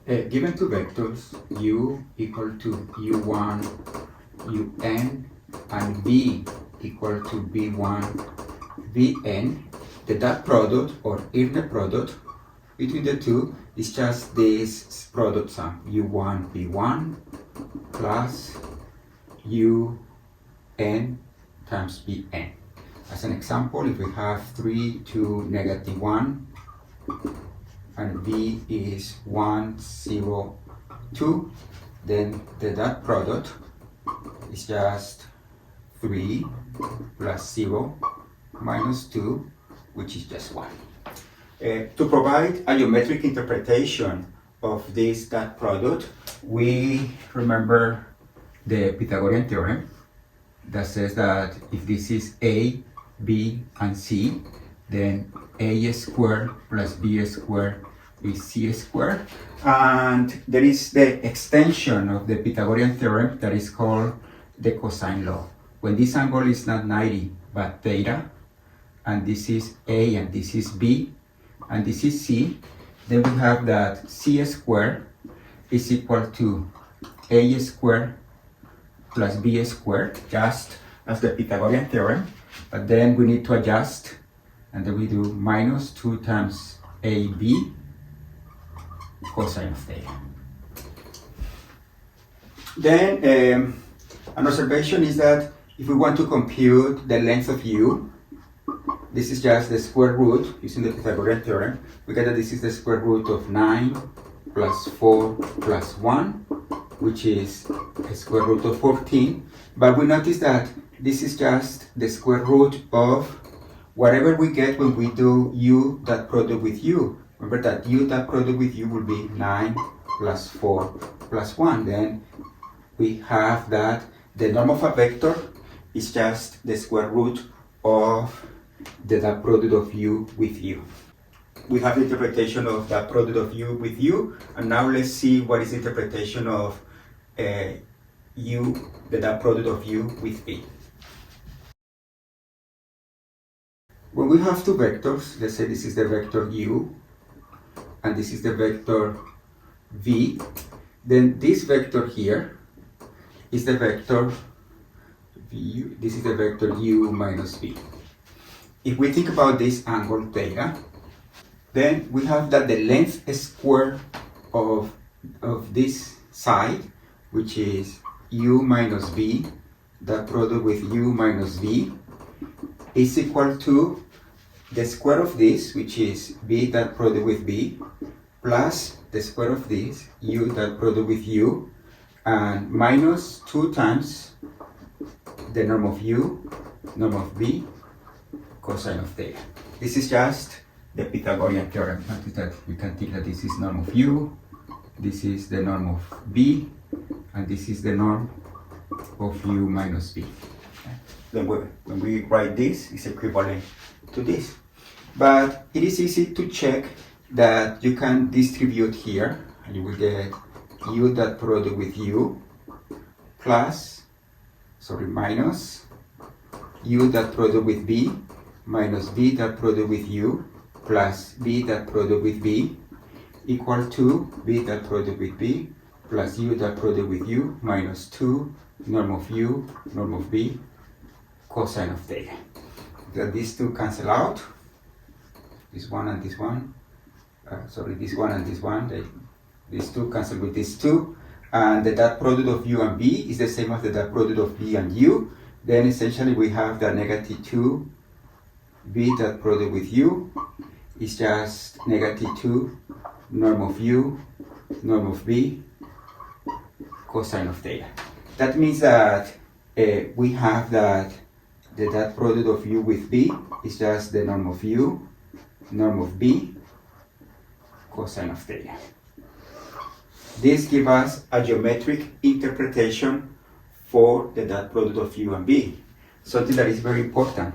Given two vectors, u equal to u1, un, and v equal to v1, vn, the dot product or inner product between the two is just this product sum, u1, v1 plus un times vn. As an example, if we have 3 to negative 1, and v is 1, 0, 2, then the dot product is just 3 plus 0 minus 2, which is just 1. To provide a geometric interpretation of this dot product, we remember the Pythagorean theorem that says that if this is a, b, and c, then a squared plus b squared is c squared. And there is the extension of the Pythagorean theorem that is called the cosine law. When this angle is not 90 but theta, and this is a and this is b and this is c, then we have that c squared is equal to a squared plus b squared, just as the Pythagorean theorem. But then we need to adjust, and then we do minus 2 times ab cosine of theta. Then an observation is that if we want to compute the length of u, this is just the square root using the Pythagorean theorem. We get that this is the square root of 9 plus 4 plus 1, which is a square root of 14. But we notice that this is just the square root of whatever we get when we do u dot product with u. Remember that u dot product with u will be 9 plus 4 plus 1. Then we have that the norm of a vector is just the square root of the dot product of u with u. We have the interpretation of the product of u with u, and now let's see what is the interpretation of u, the dot product of u with v. When we have two vectors, let's say this is the vector u and this is the vector v, then this vector here is the vector v, this is the vector u minus v. If we think about this angle theta, then we have that the length square of this side, which is u minus v, the product with u minus v, is equal to the square of this, which is v dot product with v, plus the square of this, u dot product with u, and minus 2 times the norm of u, norm of v, cosine of theta. This is just the Pythagorean theorem. Notice that we can think that this is norm of u, this is the norm of v, and this is the norm of u minus v. Then when we write this, it's equivalent to this. But it is easy to check that you can distribute here, and you will get u dot product with u minus u dot product with v minus v dot product with u plus v dot product with v equal to v dot product with v plus u dot product with u minus 2 norm of u, norm of v, cosine of theta. That these two cancel out, this one and this one, this one and this one, these two cancel with these two, and the dot product of u and v is the same as the dot product of v and u. Then essentially we have the negative 2 v dot product with u is just negative 2 norm of u, norm of v, cosine of theta. That means that we have that the dot product of u with v is just the norm of u, norm of v, cosine of theta. This gives us a geometric interpretation for the dot product of u and v. Something that is very important.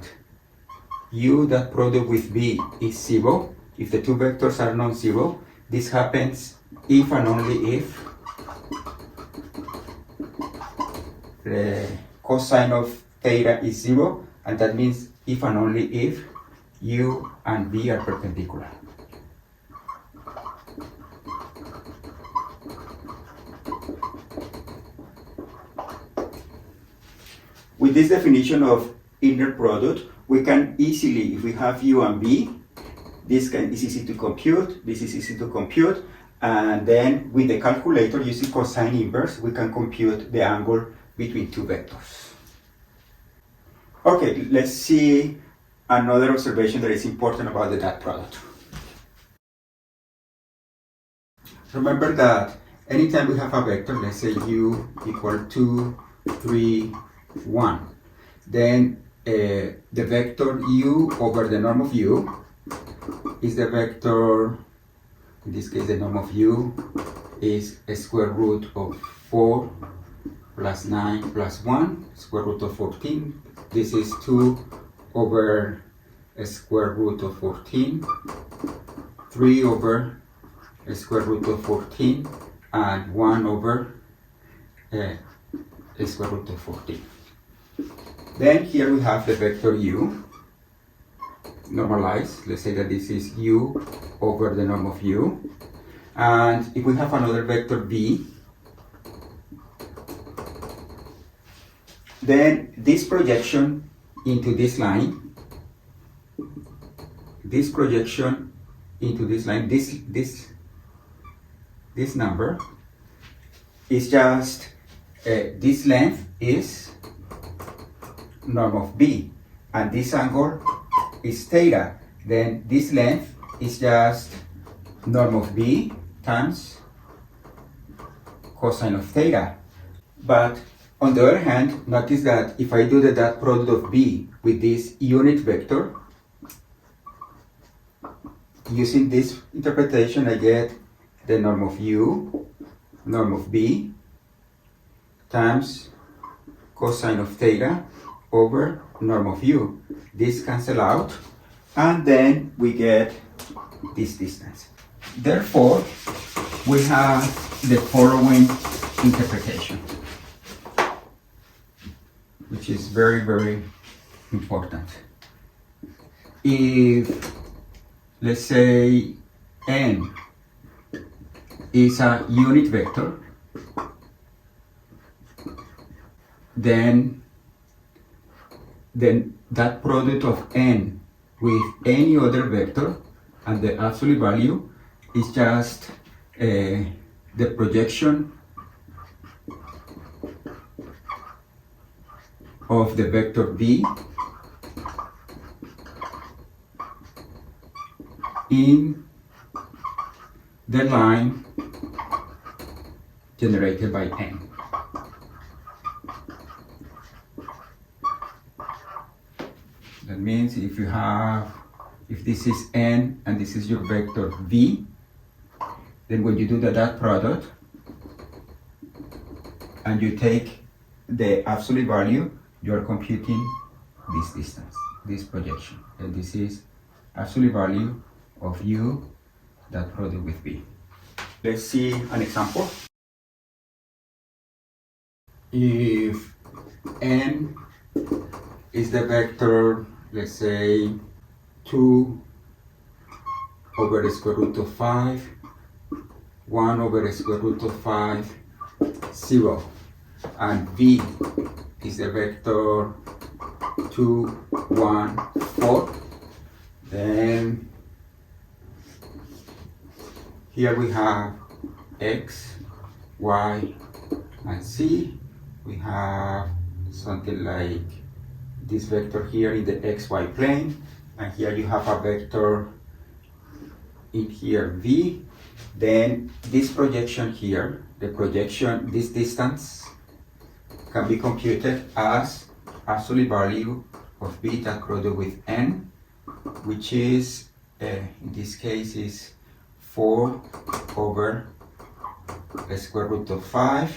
U dot product with v is 0 if the two vectors are non-zero. This happens if and only if the cosine of theta is 0, and that means if and only if u and v are perpendicular. with this definition of inner product, we can easily, if we have u and b, this is easy to compute, this is easy to compute, and then with the calculator using cosine inverse, we can compute the angle between two vectors. Okay, let's see another observation that is important about the dot product. Remember that anytime we have a vector, let's say u equal 2, 3, 1, then the vector u over the norm of u is the vector, in this case the norm of u is a square root of 4 plus 9 plus 1, square root of 14. This is 2 over a square root of 14, 3 over a square root of 14, and 1 over a square root of 14. Then here we have the vector u normalized. Let's say that this is u over the norm of u. And if we have another vector v, then this projection into this line, this projection into this line, this number is just this length is norm of b, and this angle is theta. Then this length is just norm of b times cosine of theta. But on the other hand, notice that if I do the dot product of b with this unit vector, using this interpretation, I get the norm of u, norm of b, times cosine of theta over norm of u. This cancel out, and then we get this distance. Therefore, we have the following interpretation, which is very, very important. If, let's say, n is a unit vector, then that product of n with any other vector and the absolute value is just the projection of the vector v in the line generated by n. That means if this is n and this is your vector v, then when you do the dot product and you take the absolute value, you are computing this distance, this projection, and this is absolute value of u dot product with v. Let's see an example. If n is the vector, let's say 2 over the square root of 5, 1 over the square root of 5, 0, and v is the vector 2, 1, 4, then here we have x, y, and z. We have something like this vector here in the xy plane, and here you have a vector in here v. Then this projection here, the projection, this distance can be computed as absolute value of v dot product with n, which is in this case is 4 over the square root of 5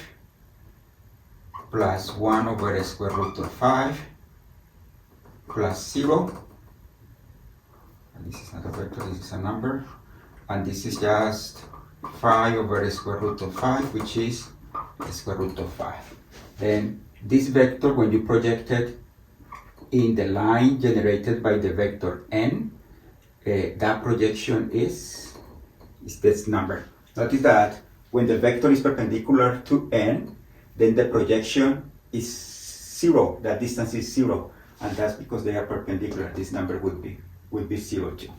plus 1 over the square root of 5 plus 0, and this is not a vector, this is a number, and this is just 5 over the square root of 5, which is the square root of 5. Then this vector, when you project it in the line generated by the vector n, that projection is this number. Notice that when the vector is perpendicular to n, then the projection is 0, that distance is 0, and that's because they are perpendicular. This number would be 0 too.